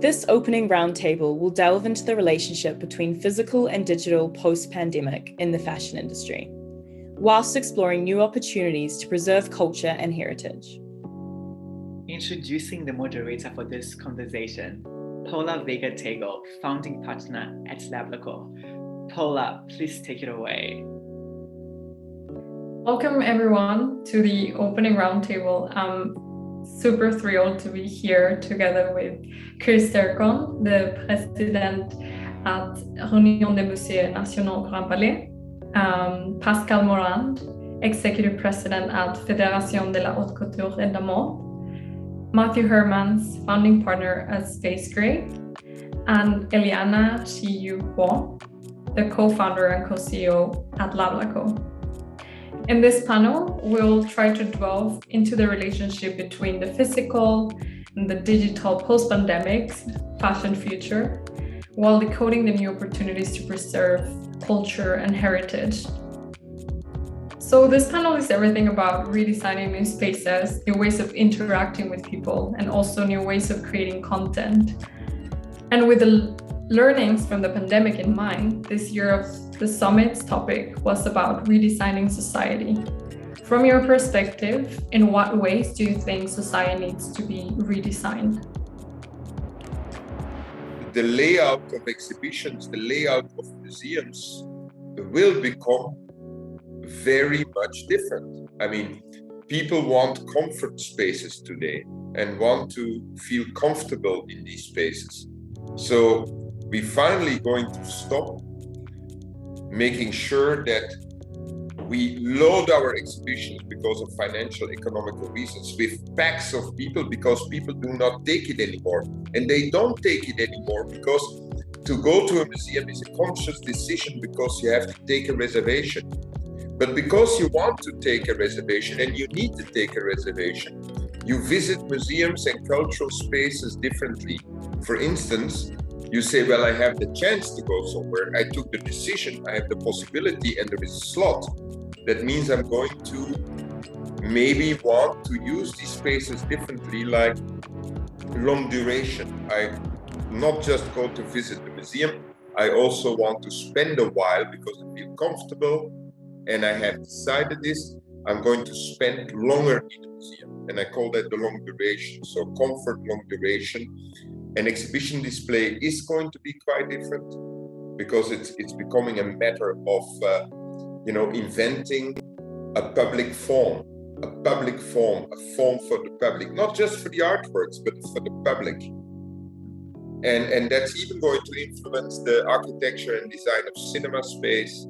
This opening roundtable will delve into the relationship between physical and digital post-pandemic in the fashion industry, whilst exploring new opportunities to preserve culture and heritage. Introducing the moderator for this conversation, Paula Vega Tagle, founding partner at lablaco. Paula, please take it away. Welcome everyone to the opening roundtable. I'm super thrilled to be here together with Chris Dercon, the President at Réunion des Musées Nationaux-Grand Palais, Pascal Morand, Executive President at Fédération de la Haute Couture et de Mode, Matt Hermans, founding partner at spacegrey, and Eliana Kuo, the co-founder and co-CEO at lablaco. In this panel, we'll try to delve into the relationship between the physical and the digital post-pandemic fashion future, while decoding the new opportunities to preserve culture and heritage. So this panel is everything about redesigning new spaces, new ways of interacting with people, and also new ways of creating content. And with the learnings from the pandemic in mind, this year of the summit's topic was about redesigning society. From your perspective, in what ways do you think society needs to be redesigned? The layout of exhibitions, the layout of museums will become very much different. I mean, people want comfort spaces today and want to feel comfortable in these spaces. So we're finally going to stop making sure that we load our exhibitions because of financial, economical reasons with packs of people, because people do not take it anymore. And they don't take it anymore because to go to a museum is a conscious decision because you have to take a reservation. But because you want to take a reservation and you need to take a reservation, you visit museums and cultural spaces differently. For instance, you say, well, I have the chance to go somewhere. I took the decision, I have the possibility, and there is a slot. That means I'm going to maybe want to use these spaces differently, like long duration. I not just go to visit the museum, I also want to spend a while because I feel comfortable and I have decided this. I'm going to spend longer in the museum, and I call that the long duration. So comfort, long duration. An exhibition display is going to be quite different because it's becoming a matter of inventing a public form, a form for the public, not just for the artworks, but for the public. And that's even going to influence the architecture and design of cinema space,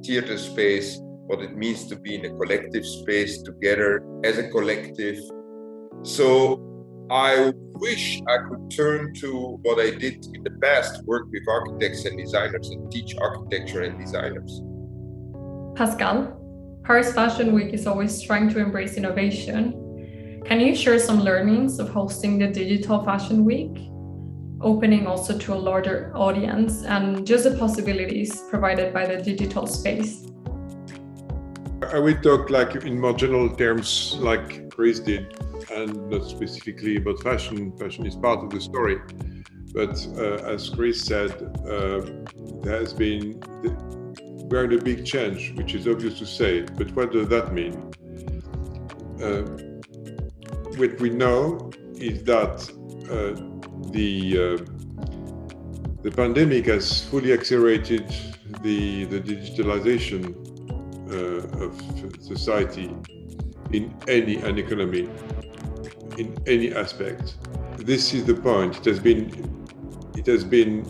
theater space, what it means to be in a collective space together as a collective. So I wish I could turn to what I did in the past, work with architects and designers and teach architecture and designers. Pascal, Paris Fashion Week is always trying to embrace innovation. Can you share some learnings of hosting the Digital Fashion Week, opening also to a larger audience, and just the possibilities provided by the digital space? I will talk like in more general terms like Chris did, and not specifically about fashion. Fashion is part of the story. But as Chris said, we're in a big change, which is obvious to say, but what does that mean? What we know is that the pandemic has fully accelerated the digitalization of society in any economy, in any aspect. This is the point. It has been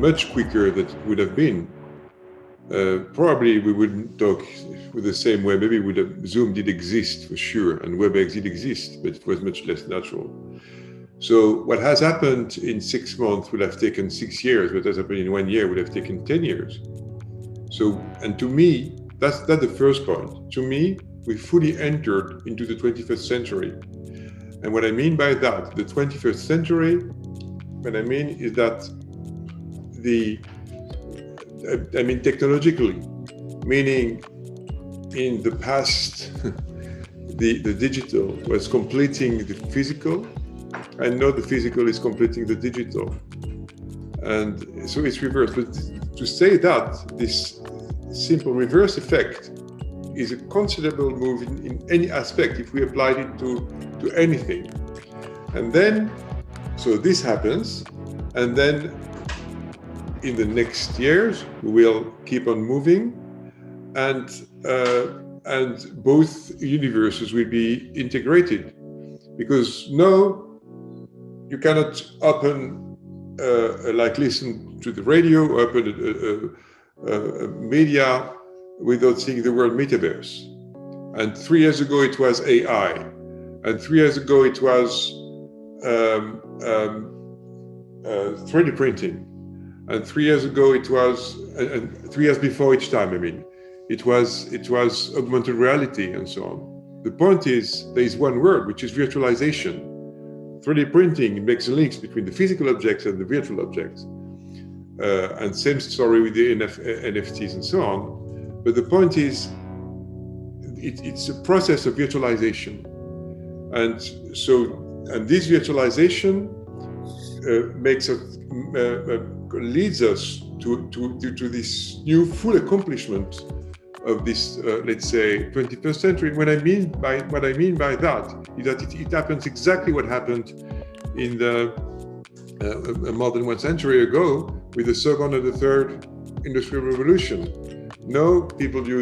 much quicker than it would have been. Probably we wouldn't talk with the same way. Maybe Zoom did exist for sure, and WebEx did exist, but it was much less natural. So what has happened in 6 months would have taken 6 years. What has happened in 1 year would have taken 10 years. So, and to me, that's the first point. To me, we fully entered into the 21st century. And what I mean by that, the 21st century, what I mean is that technologically, meaning in the past, the digital was completing the physical, and now the physical is completing the digital. And so it's reversed. But to say that this simple reverse effect is a considerable move in any aspect if we applied it to anything. And then, so this happens, and then in the next years, we will keep on moving, and both universes will be integrated, because now you cannot open, listen to the radio, or open a media without seeing the word Metaverse. And 3 years ago it was AI, and 3 years ago it was 3D printing, and 3 years ago it was, and 3 years before each time, it was augmented reality and so on. The point is, there is one word, which is virtualization. 3D printing makes links between the physical objects and the virtual objects. And same story with the NFTs and so on. But the point is, it's a process of virtualization. And this virtualization leads us to this new full accomplishment of this, let's say, 21st century. What I mean by that is that it happens exactly what happened in more than 1 century ago with the second and the third industrial revolution. Now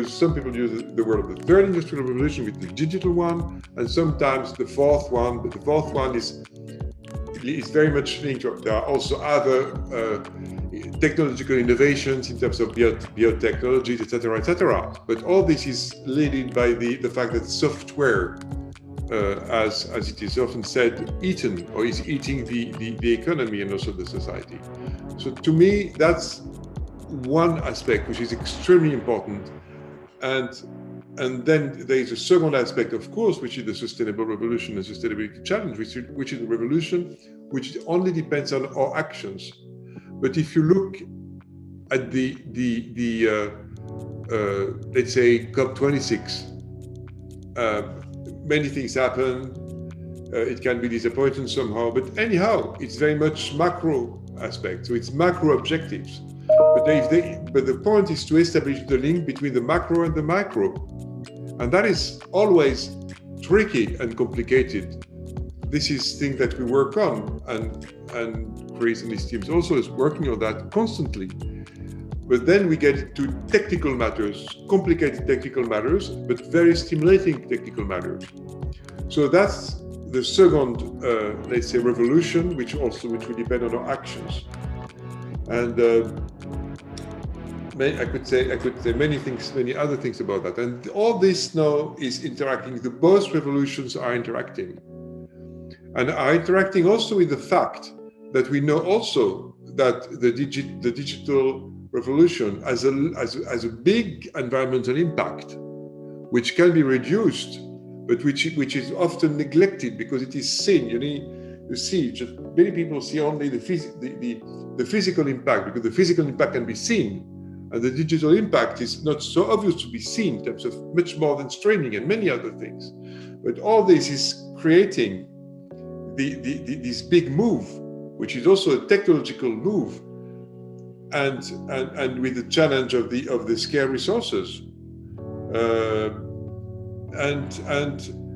some people use the word of the third industrial revolution with the digital one, and sometimes the fourth one, but the fourth one is very much linked. There are also other technological innovations in terms of biotechnologies, etc., etc. But all this is led by the fact that software, as it is often said, is eating the economy and also the society. So to me, that's one aspect which is extremely important. And then there is a second aspect, of course, which is the sustainable revolution and sustainability challenge, which is a revolution which only depends on our actions. But if you look at the let's say COP26, many things happen. It can be disappointing somehow, but anyhow, it's very much macro aspect. So it's macro objectives. But the point is to establish the link between the macro and the micro. And that is always tricky and complicated. This is thing that we work on, and Chris and his teams also is working on that constantly. But then we get to technical matters, complicated technical matters, but very stimulating technical matters. So that's the second, let's say, revolution, which will depend on our actions. And I could say many other things about that. And all this now is interacting. Both revolutions are interacting, and are interacting also with the fact that we know also that the digital revolution has a big environmental impact, which can be reduced, but which is often neglected because it is seen. You see, just many people see only the physical impact, because the physical impact can be seen, and the digital impact is not so obvious to be seen in terms of much more than streaming and many other things. But all this is creating this big move, which is also a technological move, and with the challenge of the scarce resources, and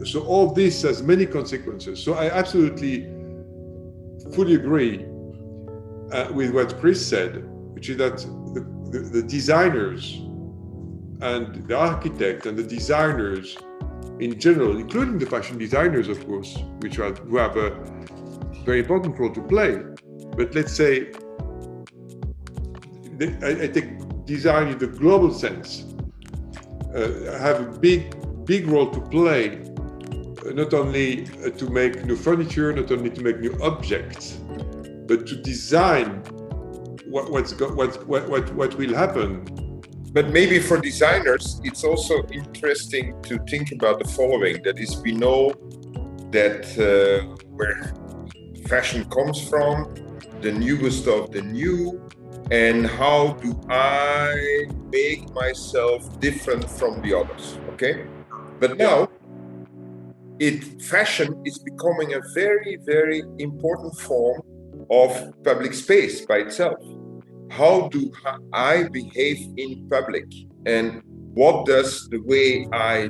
so all this has many consequences. So I absolutely fully agree with what Chris said, which is that the designers and the architect and the designers in general, including the fashion designers, of course, who have a very important role to play. But let's say, I take design in the global sense, have a big role to play, not only to make new furniture, not only to make new objects, but to design what will happen. But maybe for designers, it's also interesting to think about the following. That is, we know that where fashion comes from, the newest of the new, and how do I make myself different from the others, okay? But now, fashion is becoming a very, very important form of public space by itself. How do I behave in public? And what does the way I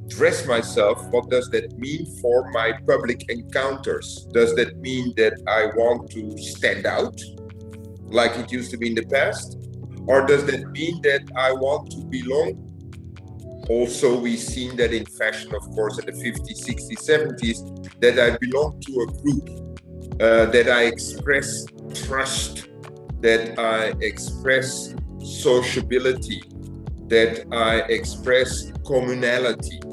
dress myself, what does that mean for my public encounters? Does that mean that I want to stand out like it used to be in the past? Or does that mean that I want to belong? Also, we've seen that in fashion, of course, in the 50s, 60s, 70s, that I belong to a group, that I express trust, that I express sociability, that I express communality.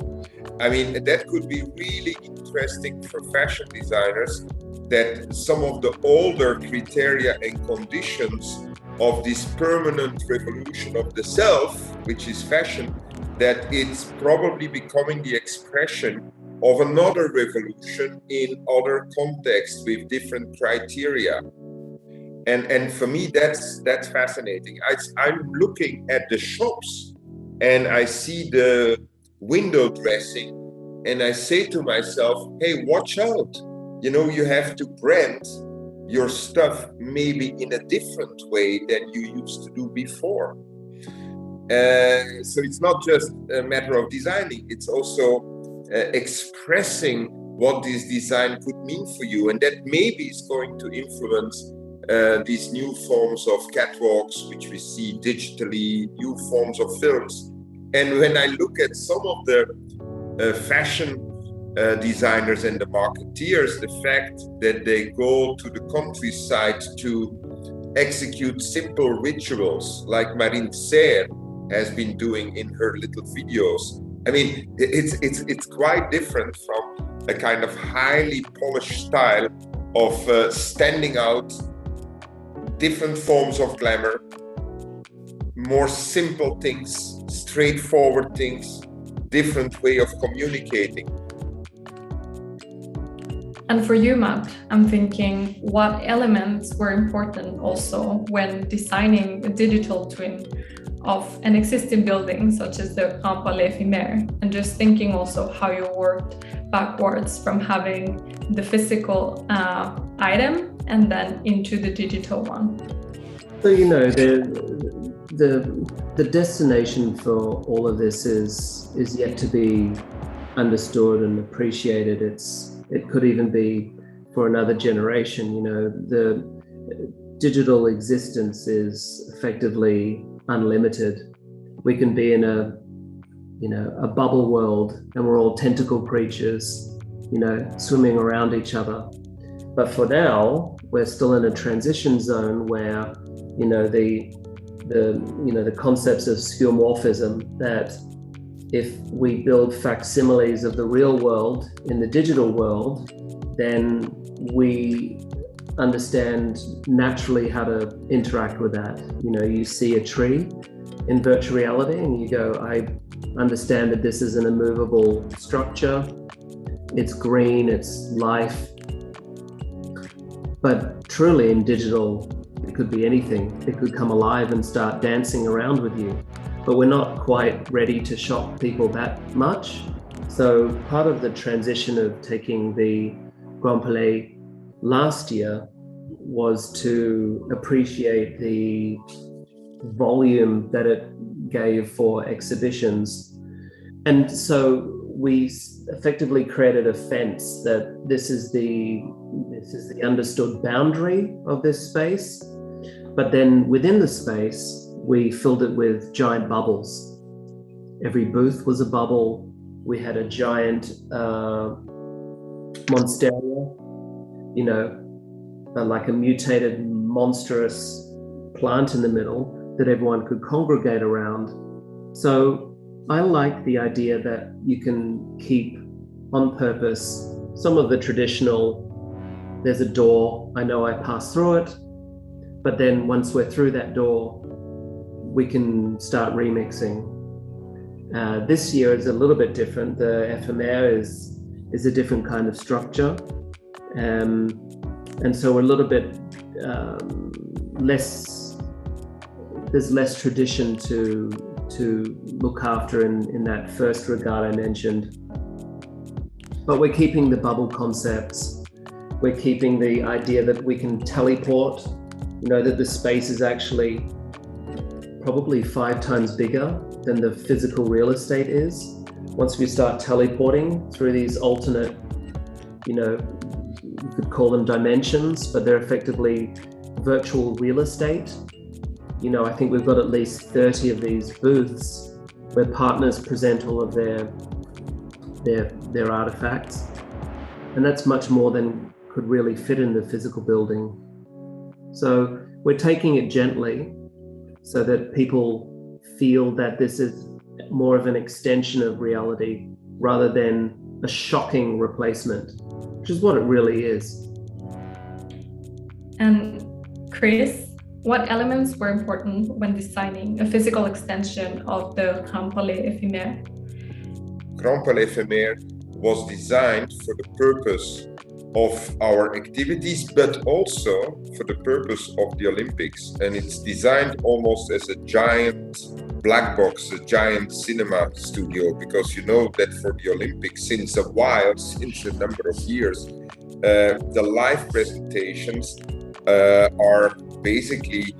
I mean, that could be really interesting for fashion designers, that some of the older criteria and conditions of this permanent revolution of the self, which is fashion, that it's probably becoming the expression of another revolution in other contexts with different criteria. And for me, that's fascinating. I'm looking at the shops and I see the window dressing and I say to myself, hey, watch out. You know, you have to brand your stuff maybe in a different way than you used to do before. So it's not just a matter of designing, it's also expressing what this design could mean for you. And that maybe is going to influence these new forms of catwalks, which we see digitally, new forms of films. And when I look at some of the fashion designers and the marketeers, the fact that they go to the countryside to execute simple rituals like Marine Serre has been doing in her little videos. I mean, it's quite different from a kind of highly polished style of standing out, different forms of glamour, more simple things, straightforward things, different way of communicating. And for you, Matt, I'm thinking what elements were important also when designing a digital twin of an existing building such as the Grand Palais Éphémère, and just thinking also how you worked backwards from having the physical item and then into the digital one. So, you know, the destination for all of this is yet to be understood and appreciated. It could even be for another generation. You know, the digital existence is effectively unlimited. We can be in a bubble world and we're all tentacle creatures, you know, swimming around each other. But for now, we're still in a transition zone where, you know, the concepts of skeuomorphism, that if we build facsimiles of the real world in the digital world, then we understand naturally how to interact with that. You know, you see a tree in virtual reality and you go, I understand that this is an immovable structure. It's green, it's life. But truly in digital, it could be anything. It could come alive and start dancing around with you. But we're not quite ready to shock people that much. So part of the transition of taking the Grand Palais last year was to appreciate the volume that it gave for exhibitions. And so we effectively created a fence that this is the understood boundary of this space. But then within the space, we filled it with giant bubbles. Every booth was a bubble. We had a giant monstera, you know, like a mutated, monstrous plant in the middle that everyone could congregate around. So I like the idea that you can keep on purpose some of the traditional, there's a door, I know I pass through it, but then once we're through that door, we can start remixing. This year is a little bit different. The Éphémère is a different kind of structure. And so we're a little bit less, there's less tradition to look after in that first regard I mentioned. But we're keeping the bubble concepts. We're keeping the idea that we can teleport, that the space is actually probably 5 times bigger than the physical real estate is. Once we start teleporting through these alternate, you could call them dimensions, but they're effectively virtual real estate. I think we've got at least 30 of these booths where partners present all of their artifacts. And that's much more than could really fit in the physical building. So we're taking it gently so that people feel that this is more of an extension of reality rather than a shocking replacement, which is what it really is. And Chris, what elements were important when designing a physical extension of the Grand Palais Éphémère? Grand Palais Éphémère was designed for the purpose of our activities, but also for the purpose of the Olympics. And it's designed almost as a giant black box, a giant cinema studio, because that for the Olympics, since a number of years, the live presentations are basically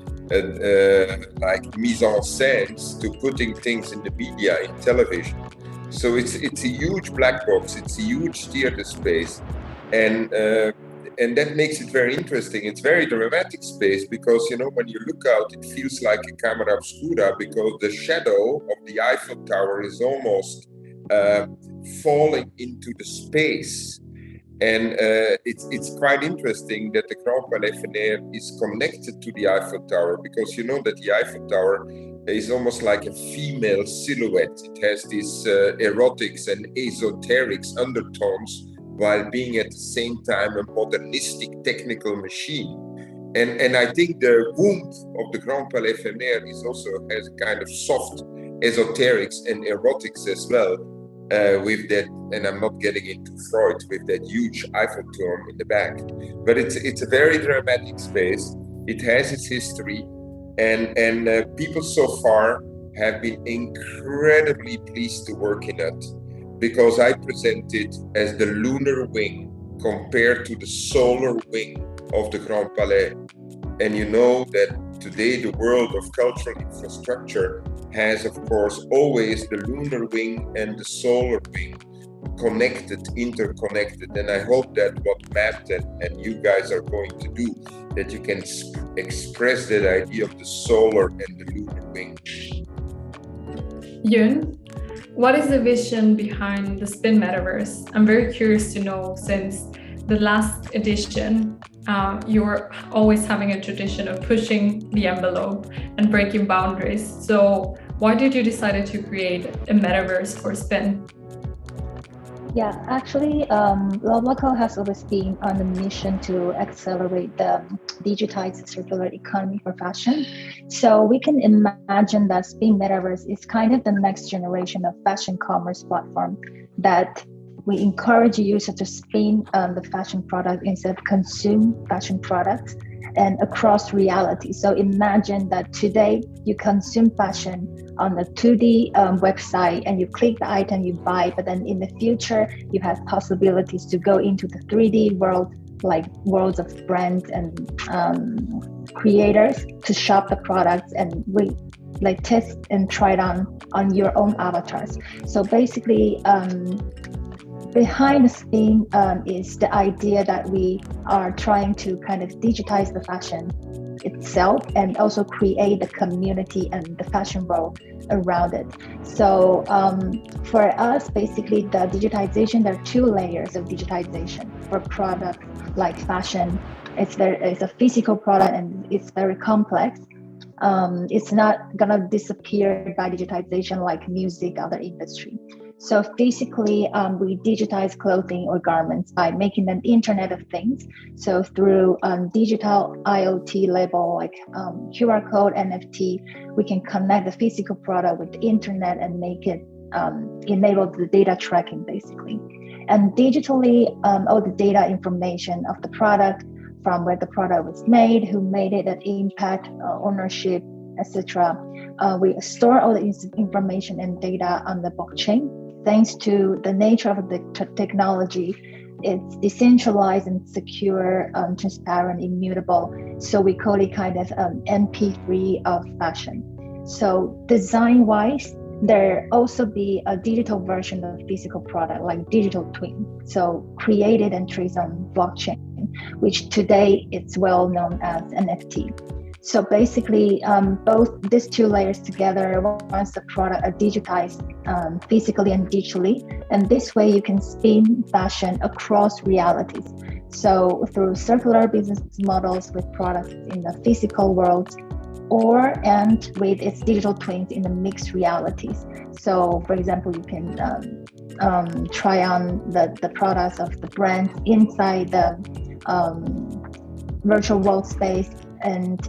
like mise en scènes to putting things in the media, in television. So it's a huge black box, it's a huge theater space. And that makes it very interesting. It's very dramatic space because, when you look out, it feels like a camera obscura because the shadow of the Eiffel Tower is almost falling into the space. And it's quite interesting that the Grand Palais Éphémère is connected to the Eiffel Tower because that the Eiffel Tower is almost like a female silhouette. It has these erotics and esoterics undertones, while being at the same time a modernistic technical machine. And I think the womb of the Grand Palais Éphémère has kind of soft esoterics and erotics as well, with that, and I'm not getting into Freud, with that huge Eiffel Tower in the back. But it's a very dramatic space. It has its history, and people so far have been incredibly pleased to work in it, because I present it as the lunar wing compared to the solar wing of the Grand Palais. And that today the world of cultural infrastructure has, of course, always the lunar wing and the solar wing interconnected. And I hope that what Matt and you guys are going to do, that you can express that idea of the solar and the lunar wing. Yun, what is the vision behind the Spin Metaverse? I'm very curious to know, since the last edition, you're always having a tradition of pushing the envelope and breaking boundaries. So why did you decide to create a metaverse for Spin? Yeah, actually, lablaco has always been on a mission to accelerate the digitized circular economy for fashion. So we can imagine that Spin Metaverse is kind of the next generation of fashion commerce platform that we encourage users to spin the fashion product instead of consume fashion products and across reality. So imagine that today you consume fashion on a 2D website and you click the item you buy, but then in the future you have possibilities to go into the 3D world, like worlds of brands and creators, to shop the products and test and try it on your own avatars. So basically, behind the Spin is the idea that we are trying to kind of digitize the fashion itself and also create the community and the fashion world around it. So for us, basically the digitization, there are 2 layers of digitization for product like fashion. It's a physical product and it's very complex. It's not gonna disappear by digitization like music, other industry. So physically, we digitize clothing or garments by making them Internet of Things. So through digital IoT label like QR code, NFT, we can connect the physical product with the Internet and make it enable the data tracking basically. And digitally, all the data information of the product, from where the product was made, who made it, that impact, ownership, etc. We store all the information and data on the blockchain. thanks to the nature of the technology, it's decentralized and secure, transparent, immutable. So we call it kind of MP3 of fashion. So design-wise, there also be a digital version of physical product, like digital twin. So created and traced on blockchain, which today it's well known as NFT. So basically, both these two layers together, once the product are digitized physically and digitally, and this way you can spin fashion across realities. So through circular business models with products in the physical world, and with its digital twins in the mixed realities. So for example, you can try on the products of the brand inside the virtual world space, and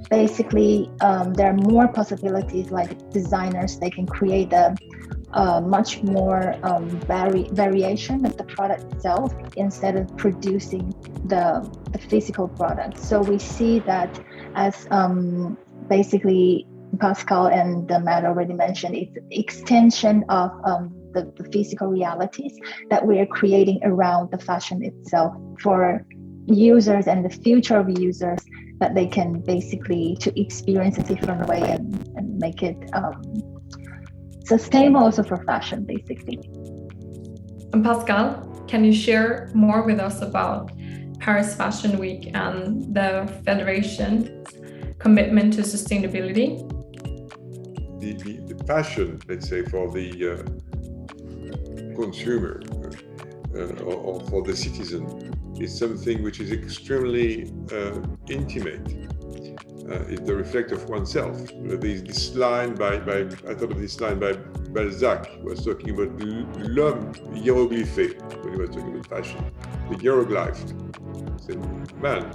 basically there are more possibilities, like designers, they can create a much more variation of the product itself instead of producing the physical product. So we see that as basically Pascal and Matt already mentioned, it's extension of the physical realities that we are creating around the fashion itself for users and the future of users, that they can basically to experience a different way and make it sustainable also for fashion, basically. And Pascal, can you share more with us about Paris Fashion Week and the Federation's commitment to sustainability? The fashion, let's say, for the consumer or for the citizen is something which is extremely intimate. It's the reflect of oneself. There's this line I thought of this line by Balzac, who was talking about l'homme hiéroglyphé when he was talking about fashion, the hieroglyph, the man.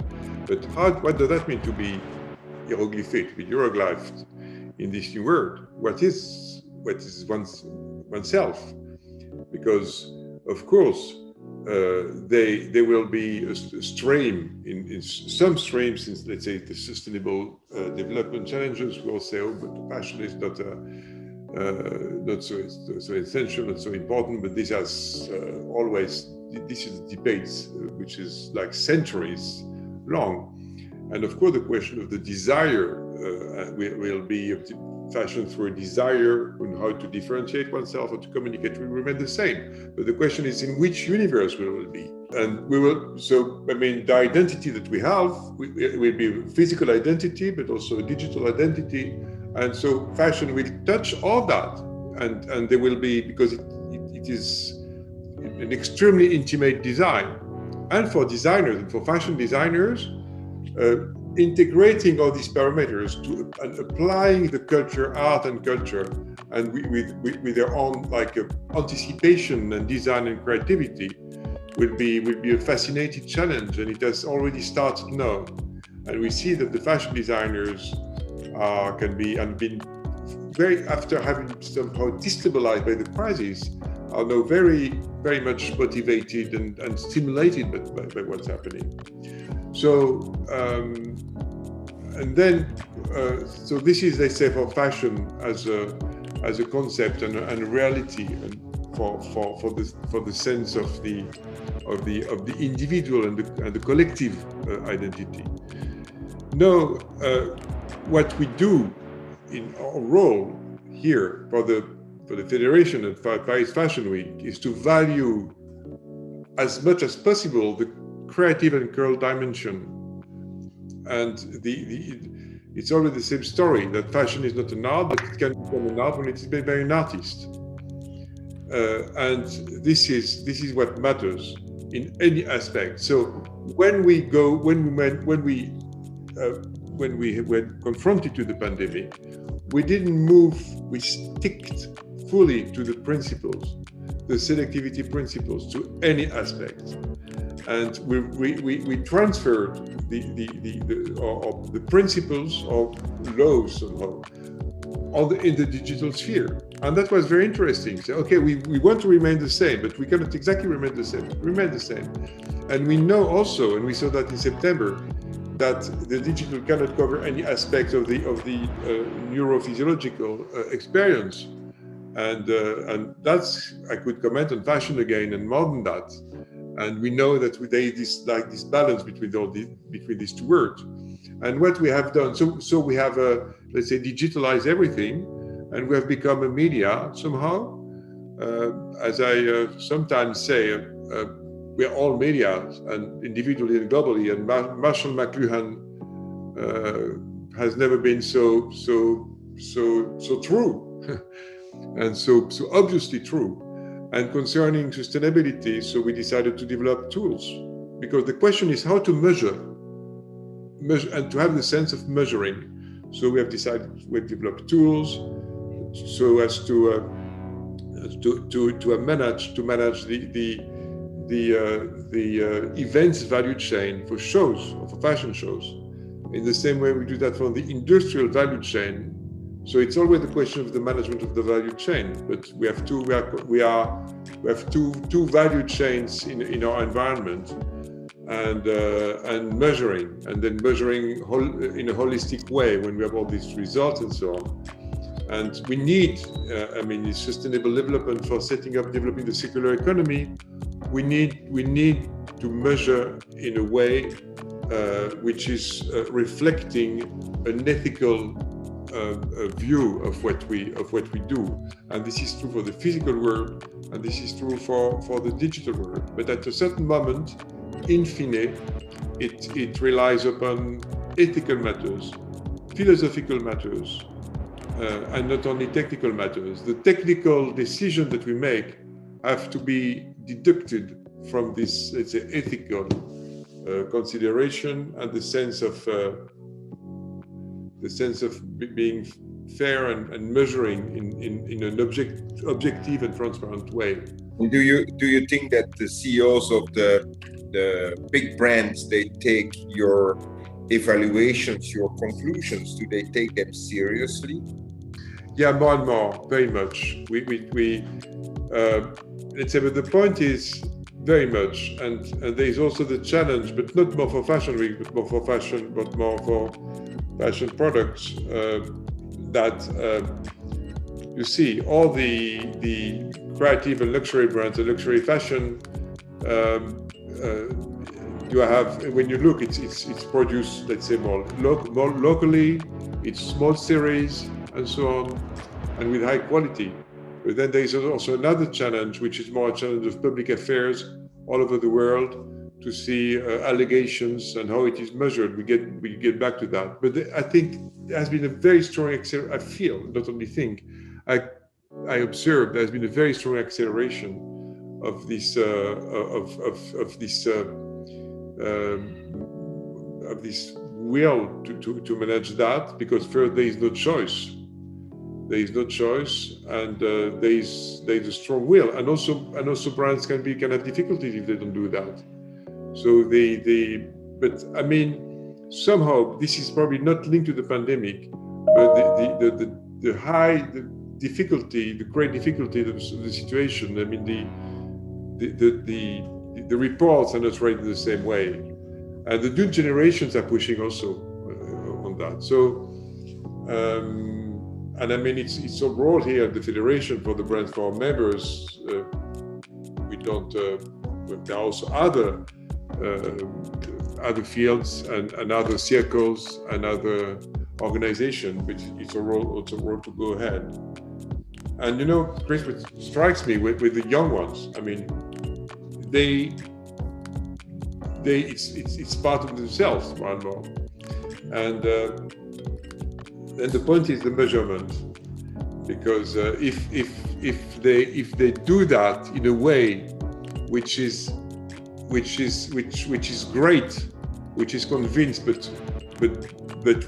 But what does that mean to be hieroglyphé, to be hieroglyphed in this new world? What is oneself? Because of course there will be a stream in some streams, since let's say the sustainable development challenges will say, oh, but fashion is not so essential, not so important. But this has always, this is debates which is like centuries long. And of course, the question of the desire will be fashion through a desire on how to differentiate oneself or to communicate will remain the same. But the question is, in which universe will it be? And we will, so I mean, the identity that we have will be a physical identity, but also a digital identity. And so fashion will touch all that. And there will be, because it is an extremely intimate design. And for designers and for fashion designers, integrating all these parameters and applying the culture, art and culture, and with their own like anticipation and design and creativity will be a fascinating challenge, and it has already started now. And we see that the fashion designers can be and been very, after having somehow destabilized by the crisis, are now very, very much motivated and stimulated by what's happening. So, and then, so this is, let's say, for fashion as a concept and a reality, and for the sense of the individual and the collective identity. Now, what we do in our role here for the Federation and for Paris Fashion Week is to value as much as possible the creative and cultural dimension. And it's always the same story, that fashion is not an art, but it can become an art when it's made by an artist. And this is what matters in any aspect. So when we were confronted to the pandemic, we didn't move, we sticked fully to the principles, the selectivity principles, to any aspect. And we transferred the principles or laws somehow in the digital sphere. And that was very interesting. So, okay, we want to remain the same, but we cannot exactly remain the same. And we know also, and we saw that in September, that the digital cannot cover any aspect of the neurophysiological experience. And that's, I could comment on fashion again and more than that. And we know that there is this balance between these two words. And what we have done, so we have let's say digitalized everything, and we have become a media somehow. As I sometimes say, we're all media, and individually and globally. And Marshall McLuhan has never been so true, and so obviously true. And concerning sustainability, so we decided to develop tools, because the question is how to measure and to have the sense of measuring. So we have developed tools so as to manage the events value chain for shows, or for fashion shows, in the same way we do that for the industrial value chain. So it's always the question of the management of the value chain, but we have two value chains in our environment, and measuring, and then measuring in a holistic way when we have all these results and so on. And we need, sustainable development for developing the circular economy. We need to measure in a way which is reflecting an ethical view of what we do, and this is true for the physical world, and this is true for the digital world. But at a certain moment, in fine, it relies upon ethical matters, philosophical matters, and not only technical matters. The technical decisions that we make have to be deducted from this, let's say, ethical consideration, and the sense of being fair and measuring in an objective and transparent way. Do you think that the CEOs of the big brands, they take your evaluations, your conclusions, do they take them seriously? Yeah, more and more, very much. We let's say, but the point is very much, and there is also the challenge, but not more for Fashion Week, but more for fashion products, that you see all the creative and luxury brands, the luxury fashion. You have, when you look, it's produced, let's say, more locally. It's small series and so on, and with high quality. But then there is also another challenge, which is more a challenge of public affairs all over the world, to see allegations and how it is measured. We get back to that. But I think there has been a very strong acceleration. I feel, not only think, I observe there has been a very strong acceleration of this will to manage that, because first there is no choice. There is no choice, and there is a strong will, and also brands can have difficulties if they don't do that. So but I mean, somehow this is probably not linked to the pandemic, but the great difficulty of the situation. I mean, the reports are not rated the same way, and the new generations are pushing also on that. So. And I mean, it's overall here at the Federation for the brands, for our members. We don't. There are also other fields and other circles and other organizations, which it's a role to go ahead. And you know, Chris, what strikes me with the young ones, I mean, it's part of themselves more and more, and the point is the measurement, because if they do that in a way which is great, which is convinced, but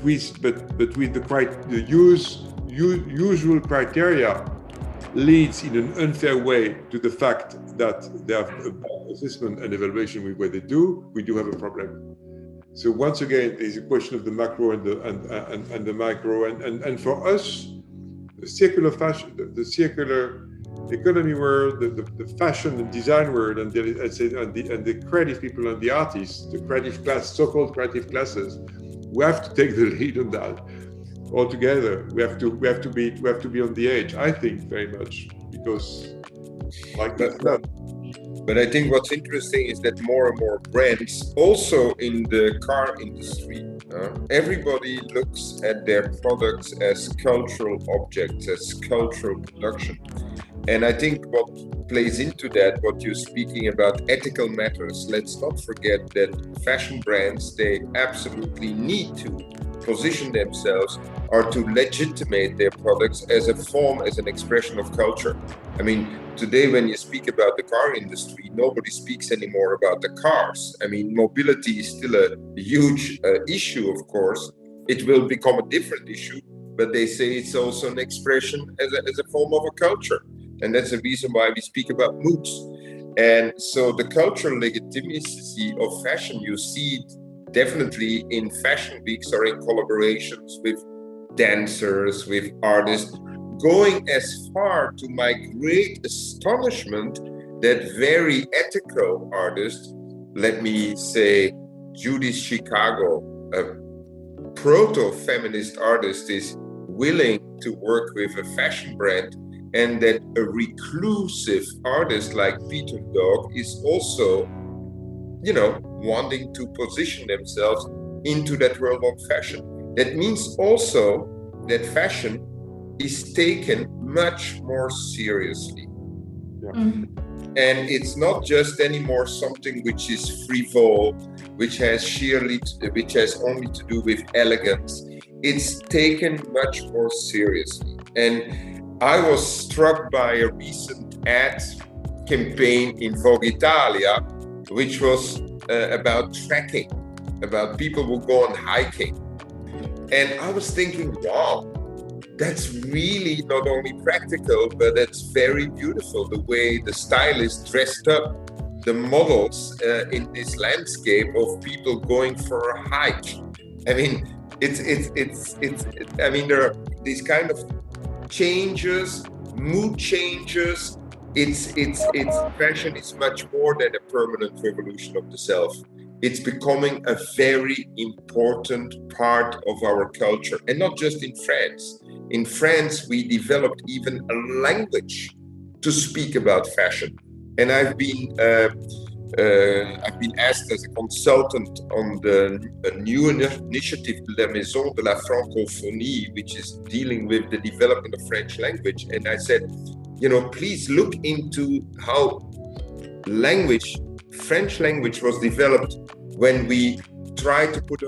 with the usual criteria, leads in an unfair way to the fact that they have a bad assessment and evaluation with what they do, we do have a problem. So once again, there's a question of the macro and the micro, and for us, the circular fashion, the circular economy world, the fashion and design world, and the creative people and the artists, the creative class, so-called creative classes, we have to take the lead on that. all together. We have to be on the edge, I think, very much, because like that. But I think what's interesting is that more and more brands, also in the car industry, everybody looks at their products as cultural objects, as cultural production. And I think what plays into that, what you're speaking about, ethical matters, let's not forget that fashion brands, they absolutely need to position themselves or to legitimate their products as a form, as an expression of culture. I mean, today when you speak about the car industry, nobody speaks anymore about the cars. I mean, mobility is still a huge issue, of course. It will become a different issue, but they say it's also an expression as a form of a culture. And that's the reason why we speak about moods. And so the cultural legitimacy of fashion, you see it definitely in fashion weeks or in collaborations with dancers, with artists, going as far, to my great astonishment, that very ethical artists, let me say Judith Chicago, a proto-feminist artist, is willing to work with a fashion brand, and that a reclusive artist like Peter Dog is also, wanting to position themselves into that world of fashion. That means also that fashion is taken much more seriously. Yeah. And it's not just anymore something which is frivole, which has only to do with elegance. It's taken much more seriously. And I was struck by a recent ad campaign in Vogue Italia, which was about trekking, about people who go on hiking. And I was thinking, wow, that's really not only practical, but it's very beautiful, the way the stylist dressed up the models in this landscape of people going for a hike. I mean, there are these kind of changes, mood changes. It's fashion is much more than a permanent revolution of the self. It's becoming a very important part of our culture, and not just in France. In France, we developed even a language to speak about fashion. And I've been asked as a consultant on the new initiative, La Maison de la Francophonie, which is dealing with the development of French language. And I said, please look into how French language was developed when we tried to put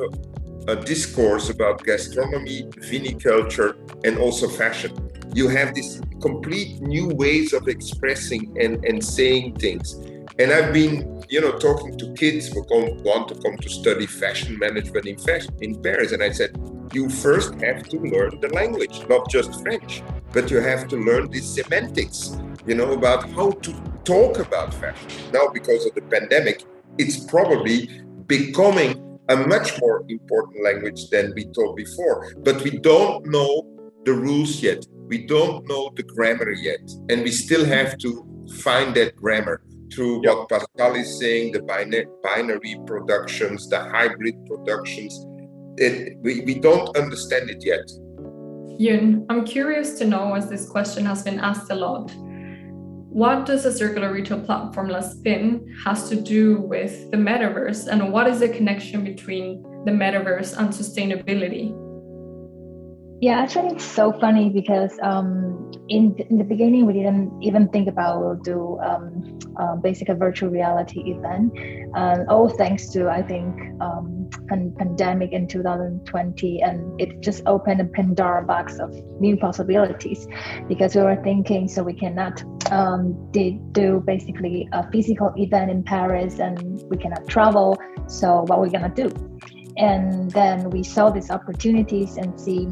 a discourse about gastronomy, viniculture, and also fashion. You have these complete new ways of expressing and saying things. And I've been, talking to kids who want to come to study fashion management in Paris. And I said, you first have to learn the language, not just French, but you have to learn the semantics, about how to talk about fashion. Now, because of the pandemic, it's probably becoming a much more important language than we thought before. But we don't know the rules yet. We don't know the grammar yet. And we still have to find that grammar through what Pascal is saying, the binary productions, the hybrid productions. We don't understand it yet. Yun, I'm curious to know, as this question has been asked a lot, what does a circular retail platform like Spin has to do with the metaverse, and what is the connection between the metaverse and sustainability? Yeah, actually, it's so funny because in the beginning, we didn't even think about we'll do basically a virtual reality event. All thanks to, I think, pandemic in 2020, and it just opened a Pandora box of new possibilities, because we were thinking, so we cannot do basically a physical event in Paris, and we cannot travel. So what are we gonna do? And then we saw these opportunities and see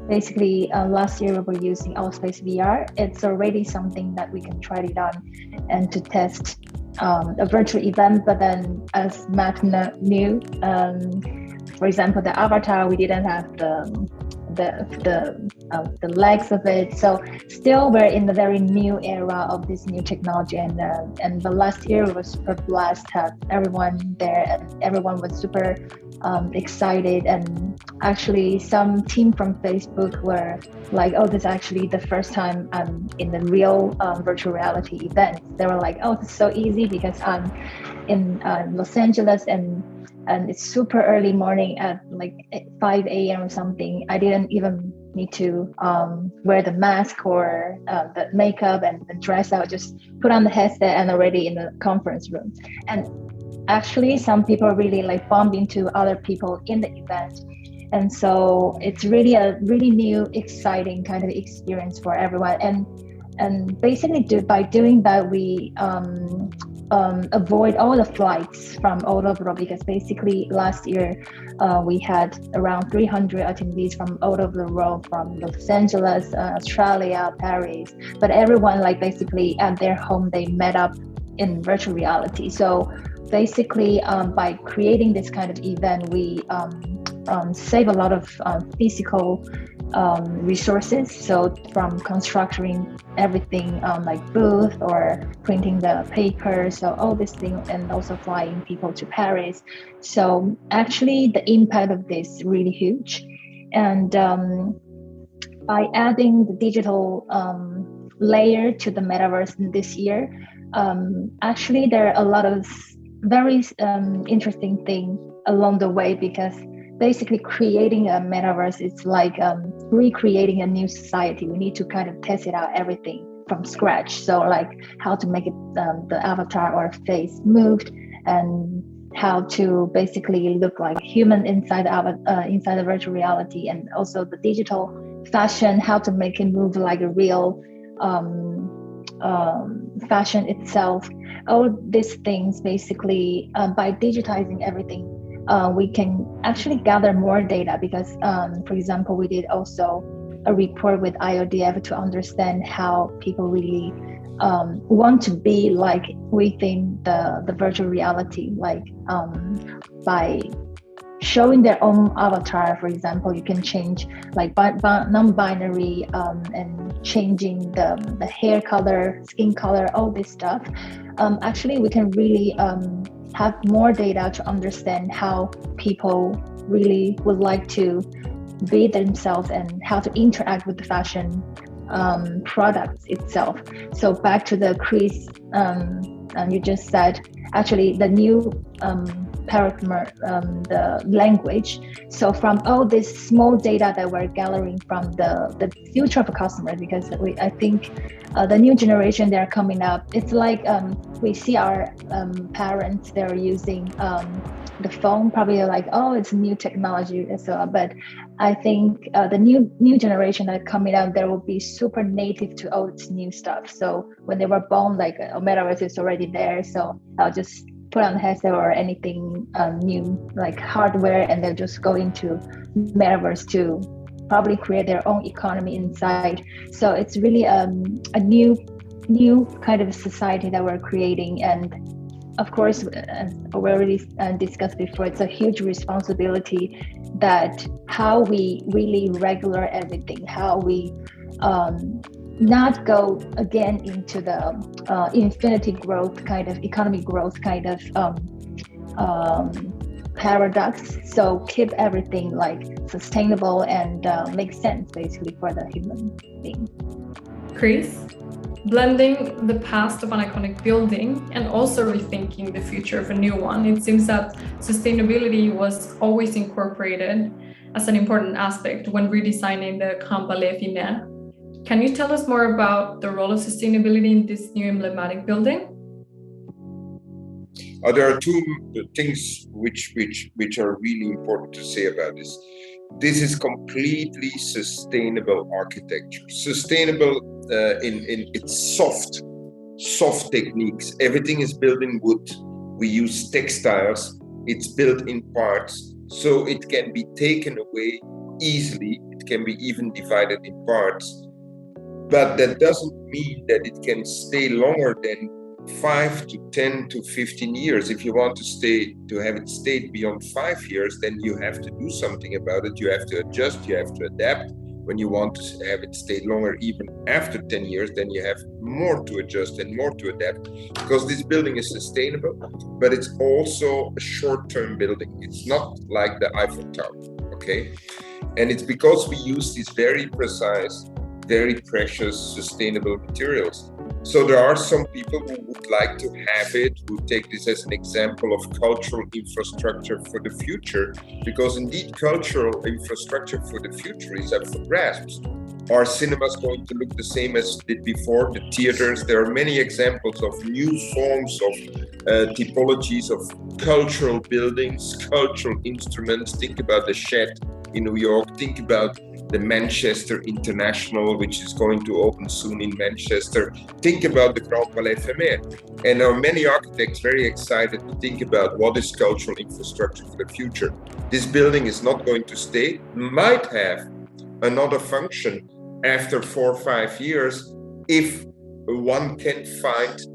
basically last year we were using Outspace VR. It's already something that we can try it on and to test a virtual event. But then, as Matt knew, for example, the avatar, we didn't have the legs of it. So still we're in the very new era of this new technology, and the last year was super blessed to have everyone there, and everyone was super excited. And actually some team from Facebook were like, oh, this is actually the first time I'm in the real virtual reality event. They were like, oh, it's so easy because I'm in Los Angeles, and it's super early morning at like 5 a.m. or something. I didn't even need to wear the mask or the makeup and the dress. I would just put on the headset and already in the conference room. And actually some people really like bump into other people in the event. And so it's really a really new, exciting kind of experience for everyone. And basically by doing that, we avoid all the flights from all over the world, because basically last year we had around 300 attendees from all over the world, from Los Angeles, Australia, Paris, but everyone like basically at their home, they met up in virtual reality. So basically by creating this kind of event, we save a lot of physical resources. So from constructing everything like booth or printing the paper, so all these things, and also flying people to Paris. So actually the impact of this is really huge. And by adding the digital layer to the metaverse this year, actually there are a lot of very interesting things along the way, because basically creating a metaverse is like recreating a new society. We need to kind of test it out, everything from scratch. So like how to make it the avatar or face moved, and how to basically look like human inside the virtual reality, and also the digital fashion, how to make it move like a real fashion itself. All these things basically by digitizing everything, we can actually gather more data, because for example, we did also a report with IODF to understand how people really want to be like within the virtual reality, like by showing their own avatar. For example, you can change like non-binary and changing the hair color, skin color, all this stuff. Actually, we can really have more data to understand how people really would like to be themselves and how to interact with the fashion products itself. So back to the Chris, you just said, actually the new paradigm, the language. So from all this small data that we're gathering from the future of customers, because I think the new generation, they're coming up, it's like we see our parents, they're using the phone, probably like, oh, it's new technology. So, but I think the new generation that are coming out, they will be super native to all this new stuff. So when they were born, like metaverse is already there. So I'll just put on the headset or anything new, like hardware, and they'll just go into metaverse to probably create their own economy inside. So it's really a new kind of society that we're creating. And of course, as we already discussed before, it's a huge responsibility that how we really regular everything, how we not go again into the infinity growth kind of economic growth kind of paradox. So keep everything like sustainable and make sense basically for the human being. Chris, blending the past of an iconic building and also rethinking the future of a new one, it seems that sustainability was always incorporated as an important aspect when redesigning the Grand Palais Éphémère. Can you tell us more about the role of sustainability in this new emblematic building? There are two things which are really important to say about this. This is completely sustainable architecture. Sustainable in its soft techniques. Everything is built in wood. We use textiles. It's built in parts, so it can be taken away easily. It can be even divided in parts. But that doesn't mean that it can stay longer than 5 to 10 to 15 years. If you want to have it stay beyond 5 years, then you have to do something about it. You have to adjust, you have to adapt. When you want to have it stay longer, even after 10 years, then you have more to adjust and more to adapt, because this building is sustainable, but it's also a short-term building. It's not like the Eiffel Tower, okay? And it's because we use these very precise, very precious, sustainable materials. So there are some people who would like to have it, who take this as an example of cultural infrastructure for the future, because indeed cultural infrastructure for the future is up for grabs. Are cinemas going to look the same as did before? The theaters, there are many examples of new forms of typologies of cultural buildings, cultural instruments. Think about the Shed in New York, think about the Manchester International, which is going to open soon in Manchester. Think about the Grand Palais Éphémère. And there are many architects very excited to think about what is cultural infrastructure for the future. This building is not going to stay, might have another function after 4 or 5 years if one can find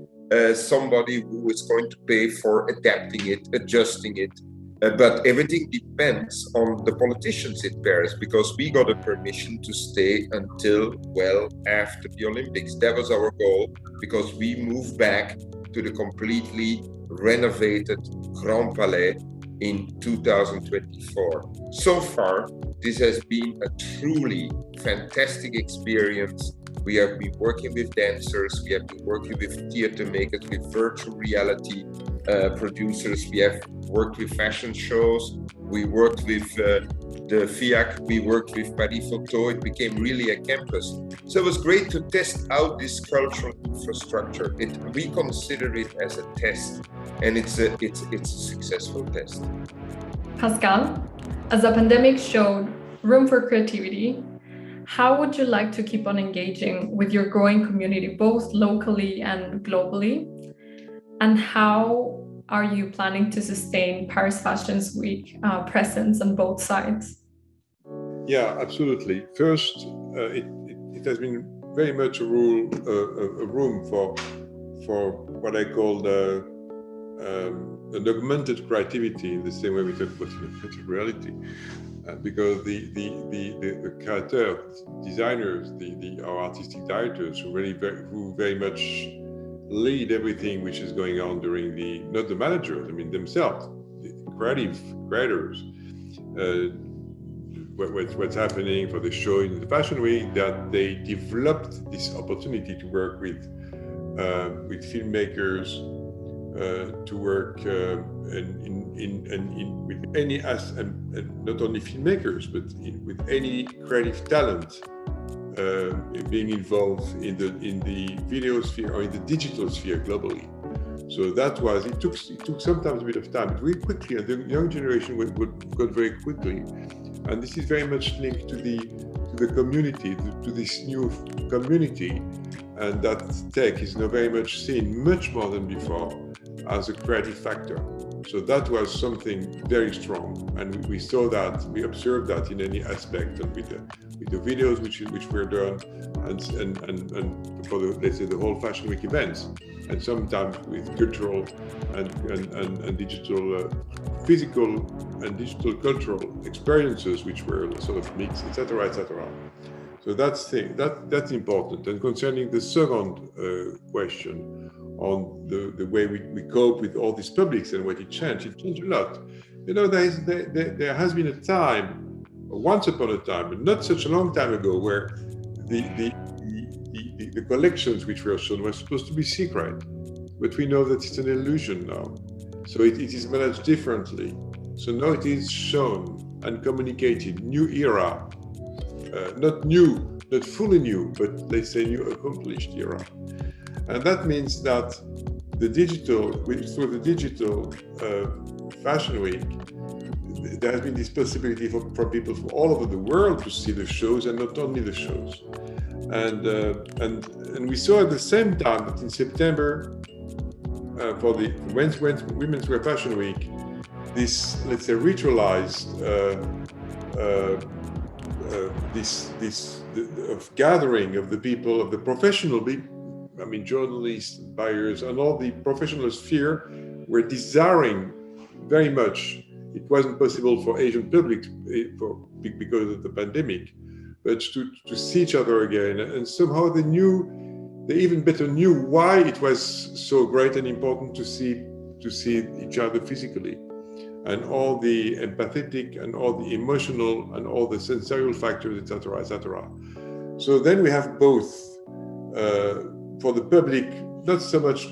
somebody who is going to pay for adapting it, adjusting it. But everything depends on the politicians in Paris, because we got a permission to stay until well after the Olympics. That was our goal, because we moved back to the completely renovated Grand Palais in 2024. So far, this has been a truly fantastic experience. We have been working with dancers, we have been working with theater makers, with virtual reality producers, we have worked with fashion shows, we worked with the FIAC, we worked with Paris Photo. It became really a campus. So it was great to test out this cultural infrastructure. We consider it as a test, and it's a successful test. Pascal, as the pandemic showed room for creativity, how would you like to keep on engaging with your growing community, both locally and globally? And how are you planning to sustain Paris Fashion Week presence on both sides? Yeah, absolutely. First, it has been very much a room for what I call an augmented creativity, in the same way we talk about virtual reality, because the creators, designers, our artistic directors who very much lead everything which is going on during not the managers, I mean themselves, the creators, what's happening for the show in the Fashion Week, that they developed this opportunity to work with filmmakers, to work with any and not only filmmakers, but with any creative talent being involved in the video sphere or in the digital sphere globally. So it took sometimes a bit of time, but very quickly, and the young generation got very quickly. And this is very much linked to the community, to this new community, and that tech is now very much seen, much more than before, as a creative factor. So that was something very strong, and we saw that, we observed that in any aspect, and with the videos which were done, and for let's say the whole Fashion Week events, and sometimes with cultural and digital, physical and digital cultural experiences which were sort of mixed, etc., etc. So that's important. And concerning the second question on the way we cope with all these publics and what it changed a lot. You know, there has been a time, once upon a time, but not such a long time ago, where the collections which were shown were supposed to be secret, but we know that it's an illusion now. So it is managed differently. So now it is shown and communicated, new era, not new, not fully new, but let's say new accomplished era. And that means that through the digital Fashion Week, there has been this possibility for people from all over the world to see the shows, and not only the shows. And we saw at the same time that in September, for the Women's Wear Fashion Week, this, let's say, ritualized this gathering of the people, of the professional journalists, buyers, and all the professional sphere were desiring very much. It wasn't possible for Asian public because of the pandemic, but to see each other again. And somehow they even better knew why it was so great and important to see each other physically, and all the empathetic and all the emotional and all the sensorial factors, etc., etc. So then we have both for the public, not so much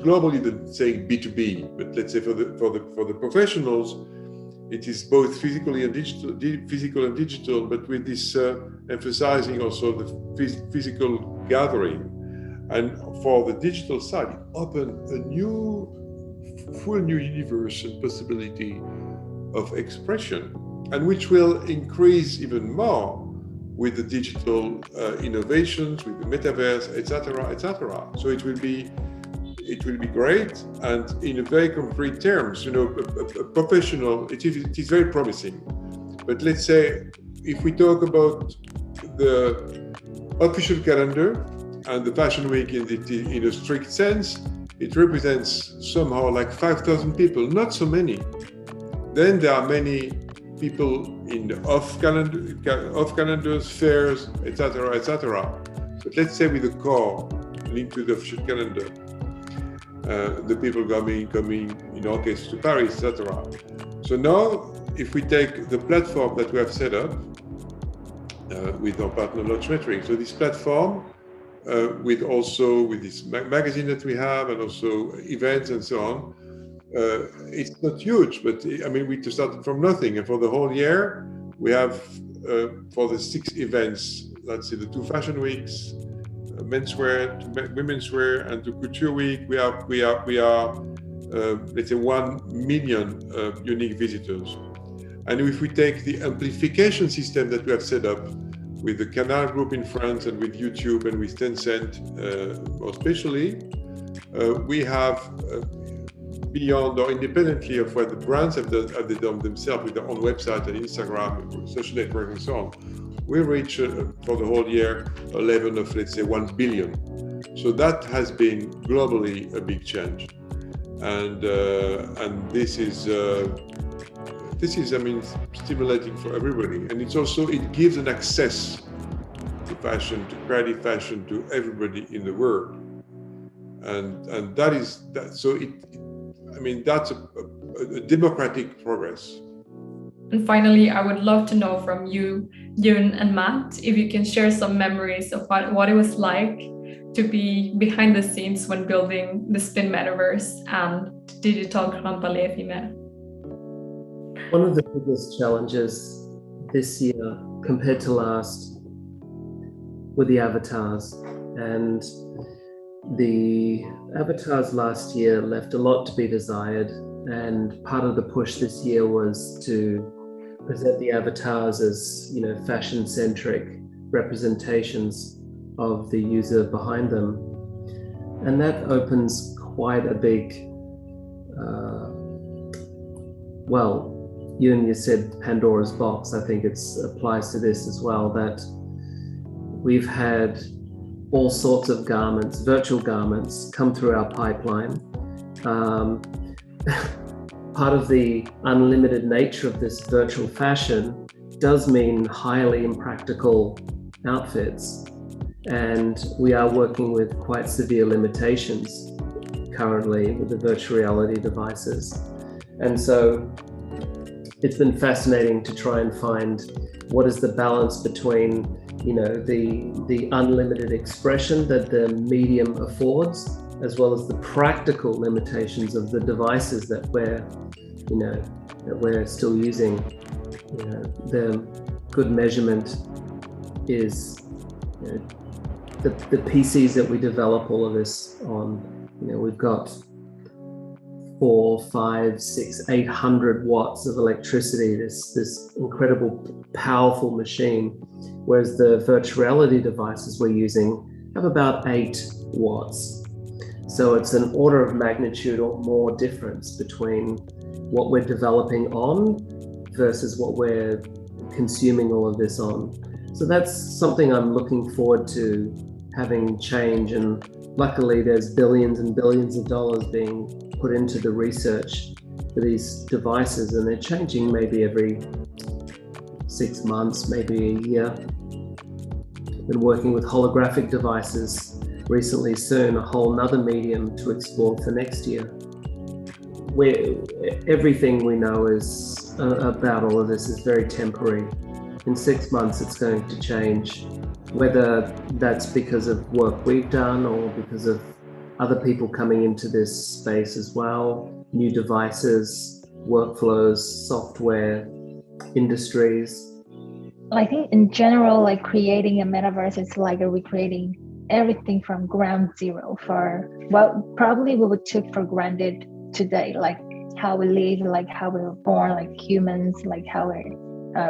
globally than saying B2B, but let's say for the professionals, it is both physical and digital, but with this emphasizing also the physical gathering. And for the digital side, it opened a full new universe and possibility of expression, and which will increase even more with the digital innovations, with the Metaverse, etc., etc. So it will be great, and in a very concrete terms, a professional, it is very promising. But let's say, if we talk about the official calendar and the Fashion Week in a strict sense, it represents somehow like 5,000 people, not so many. Then there are many people in the off calendars, fairs, etc., etc. But let's say with the core linked to the official calendar, the people coming in our case to Paris, etc. So now, if we take the platform that we have set up with our partner Launchmetrics, so this platform with this magazine that we have, and also events and so on, it's not huge, but we started from nothing, and for the whole year we have for the 6 events, let's say the 2 fashion weeks, menswear, women's wear, and the couture week, we are let's say 1 million unique visitors. And if we take the amplification system that we have set up with the Canal Group in France and with YouTube and with Tencent, more especially, we have beyond or independently of what the brands have done themselves with their own website and Instagram, social network, and so on, we reach for the whole year a level of, let's say, 1 billion. So that has been globally a big change, and this is stimulating for everybody, and it gives an access to fashion, to creative fashion, to everybody in the world, and that is that. So that's a democratic progress. And finally, I would love to know from you, Yun and Matt, if you can share some memories of what it was like to be behind the scenes when building the Spin Metaverse and digital Grand Palais Éphémère. One of the biggest challenges this year compared to last were the avatars, and the avatars last year left a lot to be desired, and part of the push this year was to present the avatars as fashion-centric representations of the user behind them, and that opens quite a big you said Pandora's box. I think it applies to this as well, that we've had all sorts of garments, virtual garments, come through our pipeline. Part of the unlimited nature of this virtual fashion does mean highly impractical outfits, and we are working with quite severe limitations currently with the virtual reality devices. And so it's been fascinating to try and find what is the balance between the unlimited expression that the medium affords, as well as the practical limitations of the devices that we're still using. The good measurement is the PCs that we develop all of this on. We've got 4, 5, 6, 800 watts of electricity, this incredible, powerful machine, whereas the virtual reality devices we're using have about 8 watts. So it's an order of magnitude or more difference between what we're developing on versus what we're consuming all of this on. So that's something I'm looking forward to having change, and luckily there's billions and billions of dollars being put into the research for these devices, and they're changing maybe every 6 months, maybe a year. Been working with holographic devices recently, soon a whole nother medium to explore for next year. Where everything we know is about all of this is very temporary. In 6 months it's going to change, whether that's because of work we've done or because of other people coming into this space as well, new devices, workflows, software, industries. I think in general, like creating a metaverse is like recreating everything from ground zero for what probably we would take for granted today, like how we live, like how we were born, like humans, like how we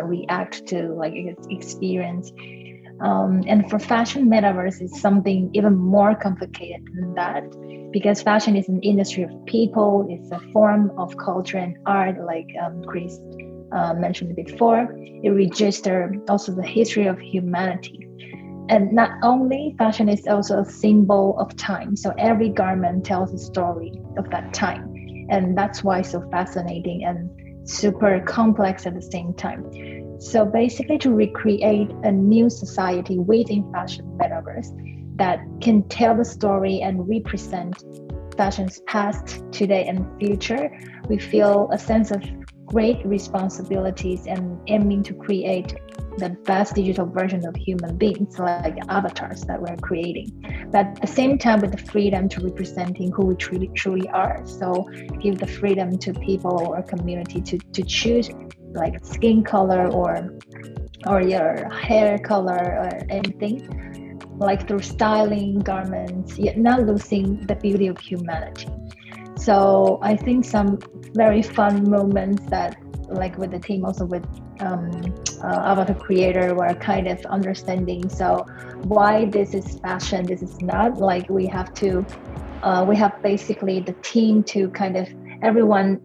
react to like experience. And for fashion, metaverse is something even more complicated than that, because fashion is an industry of people. It's a form of culture and art, like Chris mentioned before. It registers also the history of humanity. And not only fashion is also a symbol of time. So every garment tells a story of that time. And that's why it's so fascinating and super complex at the same time. So basically to recreate a new society within fashion metaverse that can tell the story and represent fashion's past, today, and future, we feel a sense of great responsibilities and aiming to create the best digital version of human beings, like avatars that we're creating, but at the same time with the freedom to representing who we truly are. So give the freedom to people or community to choose like skin color or your hair color or anything, like through styling garments, yet not losing the beauty of humanity. So I think some very fun moments that, like with the team, also with avatar creator, were kind of understanding. So why this is fashion, this is not, like we have basically the team to kind of everyone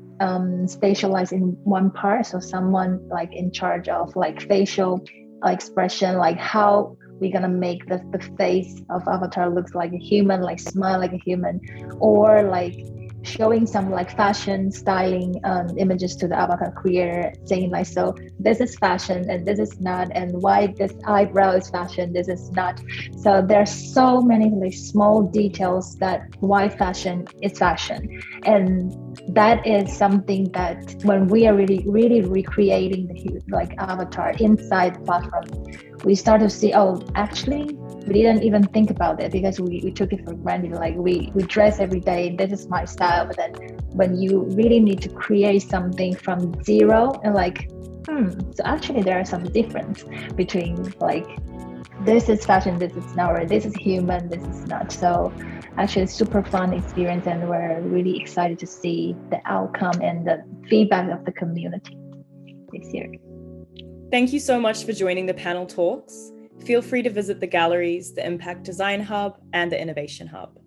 specialize in one part. So someone like in charge of like facial expression, like how we're gonna make the face of avatar looks like a human, like smile like a human, or like showing some like fashion styling images to the avatar creator, saying like, so this is fashion and this is not, and why this eyebrow is fashion, this is not. So there's so many like small details that why fashion is fashion. And that is something that when we are really recreating the like avatar inside the platform, we start to see, oh, actually we didn't even think about it because we took it for granted. Like we dress every day, this is my style. But then when you really need to create something from zero and like, so actually there are some difference between like, this is fashion, this is not, or this is human, this is not. So actually it's super fun experience, and we're really excited to see the outcome and the feedback of the community this year. Thank you so much for joining the panel talks. Feel free to visit the galleries, the Impact Design Hub, and the Innovation Hub.